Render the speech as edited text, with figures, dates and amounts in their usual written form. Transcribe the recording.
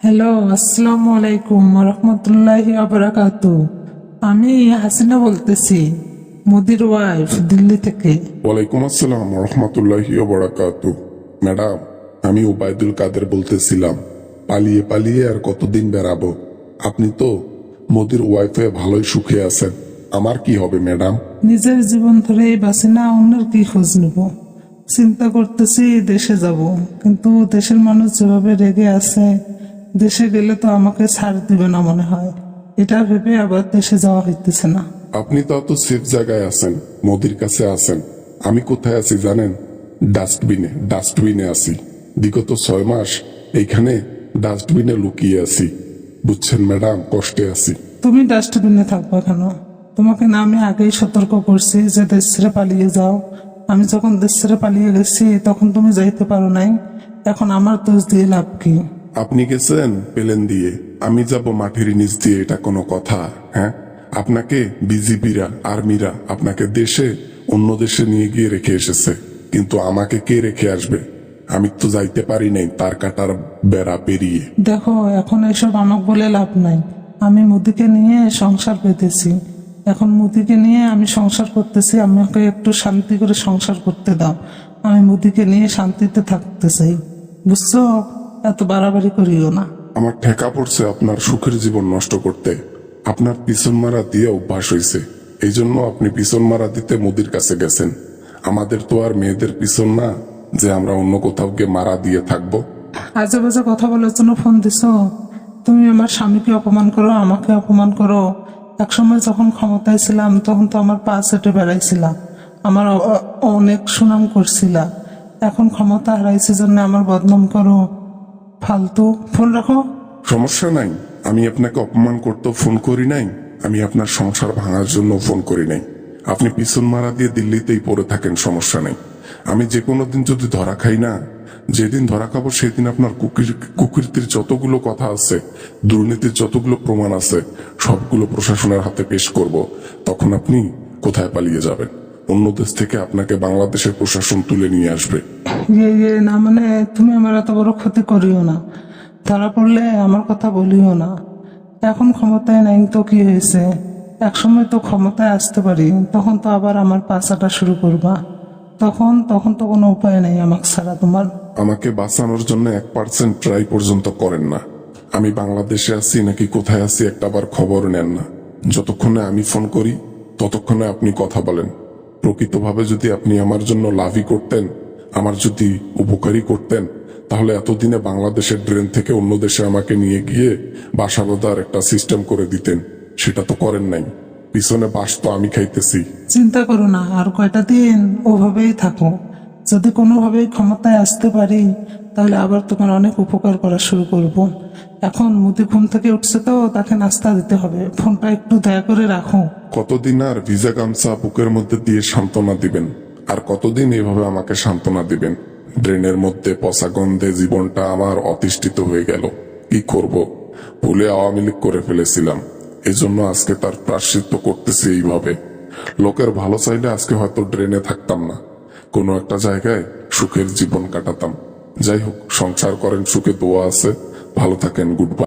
Hello, আসসালামু আলাইকুম রহমতুল্লাহি আবরাকাতু। আমি হাসিনা বলতেছি, মোদির ওয়াইফ, দিল্লি থেকে। ওয়ালাইকুম আসসালাম রহমতুল্লাহি বারাকাতু। ম্যাডাম, আমি ওবায়দুল কাদের বলতেছিলাম। পালিয়ে পালিয়ে আর কতদিন বেড়াবো? আপনি তো মোদির ওয়াইফে ভালোই সুখে আছেন, আমার কি হবে ম্যাডাম? নিজের জীবন ধরেই বাঁচি না, অন্যের কি খোঁজ নেব? চিন্তা করতেছি দেশে যাব, কিন্তু দেশের মানুষ যেভাবে রেগে আছে, দেশে গেলে তো আমাকে ছাড় দিবে না মনে হয়। এটা ভেবে আবার দেশে যাওয়া হইতেছে না। আপনি তো অত সেফ জায়গায় আছেন, মোদির কাছে আছেন। আমি কোথায় আছি জানেন? ডাস্টবিনে আছি। বিগত 6 মাস এইখানে ডাস্টবিনে লুকিয়ে আছি। বুঝছেন ম্যাডাম, কষ্টে আছি। তুমি ডাস্টবিনে থাকবা কেন? তোমাকে না আমি আগেই সতর্ক করছি যে দেশ ছেড়ে পালিয়ে যাও। আমি যখন দেশ ছেড়ে পালিয়ে গেছি তখন তুমি যাইতে পারো নাই। এখন আমার দোষ দিয়ে লাভ কি? আপনি গেছেন প্লেন দিয়ে, আমি যাব মাটির নিচ দিয়ে, এটা কোনো কথা? হ্যাঁ, আপনাকে বিজিবিরা, আর্মিরা আপনাকে দেশে অন্য দেশে নিয়ে গিয়ে রেখে এসেছে, কিন্তু আমাকে কে রেখে আসবে? আমি তো যাইতে পারি নাই তার কাটার বেড়া পেরিয়ে। দেখো, এখন এসব আমাকে বলে লাভ নাই। আমি মুদিকে নিয়ে সংসার পেতেছি। এখন মুদিকে নিয়ে আমি সংসার করতেছি, আমাকে একটু শান্তি করে সংসার করতে দাও। আমি মুদিকে নিয়ে শান্তিতে থাকতে চাই, বুঝছো? এত বাড়াবাড়ি করিও না। আমার ঠেকা পড়ছে আপনার সুখের জীবন নষ্ট করতে। আপনার পিছন মারা দিয়ে অভ্যাস হয়েছে, এই জন্য আপনি পিছন মারা দিতে মোদির কাছে গেছেন। আমাদের তো আর মেয়েদের পিছন না যে আমরা অন্য কোথাও গিয়ে মারা দিয়ে থাকবো। আজে বাজে কথা বলার জন্য ফোন দিছো? তুমি আমার স্বামীকে অপমান করো, আমাকে অপমান করো। একসময় যখন ক্ষমতায় ছিলাম তখন তো আমার পা চেটে বেড়াইছিলাম, আমার অনেক সুনাম করছিলা। এখন ক্ষমতা হারাইছে জন্য আমার বদনাম করো। ফালতু, ফোন রাখো। সমস্যা নাই, আমি আপনাকে অপমান করতে ফোন করি নাই, আমি আপনার সংসার ভাঙার জন্য ফোন করি নাই। আপনি পিছন মারা দিয়ে দিল্লিতেই পড়ে থাকেন, সমস্যা নেই। আমি যে কোনো দিন যদি ধরা খাই না, যেদিন ধরা খাবো সেদিন আপনার কুকীর্তির যতগুলো কথা আছে, দুর্নীতির যতগুলো প্রমাণ আছে, সবগুলো প্রশাসনের হাতে পেশ করব। তখন আপনি কোথায় পালিয়ে যাবেন? অন্য দেশ থেকে আপনাকে বাংলাদেশের প্রশাসন তুলে নিয়ে আসবে। না মানে, তুমি আমার এত বড় ক্ষতি করিও না। ধরা পড়লে আমার কথা বলিও না। এখন ক্ষমতায় নাই তো কি হয়েছে? একসময় তো ক্ষমতায় আসতে পারি, তখন তো আবার আমার পাচাটা শুরু করবা। তখন তখন তো কোনো উপায় নেই আমাকে ছাড়া তোমার। আমাকে বাঁচানোর জন্য 1% ট্রাই পর্যন্ত করেন না। আমি বাংলাদেশে আছি নাকি কোথায় আছি একটাবার খবর নেন না। যতক্ষণে আমি ফোন করি ততক্ষণে আপনি কথা বলেন। প্রকৃতভাবে যদি আপনি আমার জন্য লাভই করতেন, আমার যদি উপকারী করতেন, তাহলে এতদিনে বাংলাদেশের ড্রেন থেকে অন্য দেশে আমাকে নিয়ে গিয়ে বাসা বাঁধার একটা সিস্টেম করে দিতেন। সেটা তো করেন নাই। পিছনে বাস তো আমি খাইতেছি। চিন্তা করো না, আর কয়টা দিন ওভাবেই থাকো। যদি কোনোভাবেই ক্ষমতায় আসতে পারি তাহলে আবার তোমার অনেক উপকার করা শুরু করব। এখন মুদি ঘুম থেকে উঠছে তো তাকে নাস্তা দিতে হবে, ফোনটা একটু দয়া করে রাখো। কতদিন আর ভিজা গামছা বুকের মধ্যে দিয়ে সান্ত্বনা দিবেন? আর কতদিন এভাবে আমাকে সান্ত্বনা দিবেন? ড্রেনের মধ্যে পচা গন্ধে জীবনটা আমার অতিষ্ঠিত হয়ে গেল। কি করব? ভুলে আওয়ামী লীগ করে ফেলেছিলাম, এজন্য আজকে তার প্রায়শ্চিত্ত করতেছি এইভাবে। লোকের ভালো চাইলে আজকে হয়তো ড্রেনে থাকতাম না, কোনো একটা জায়গায় সুখের জীবন কাটাতাম। যাই হোক, সংসার করেন, সুখে দোয়া আছে। ভালো থাকেন, গুড বাই।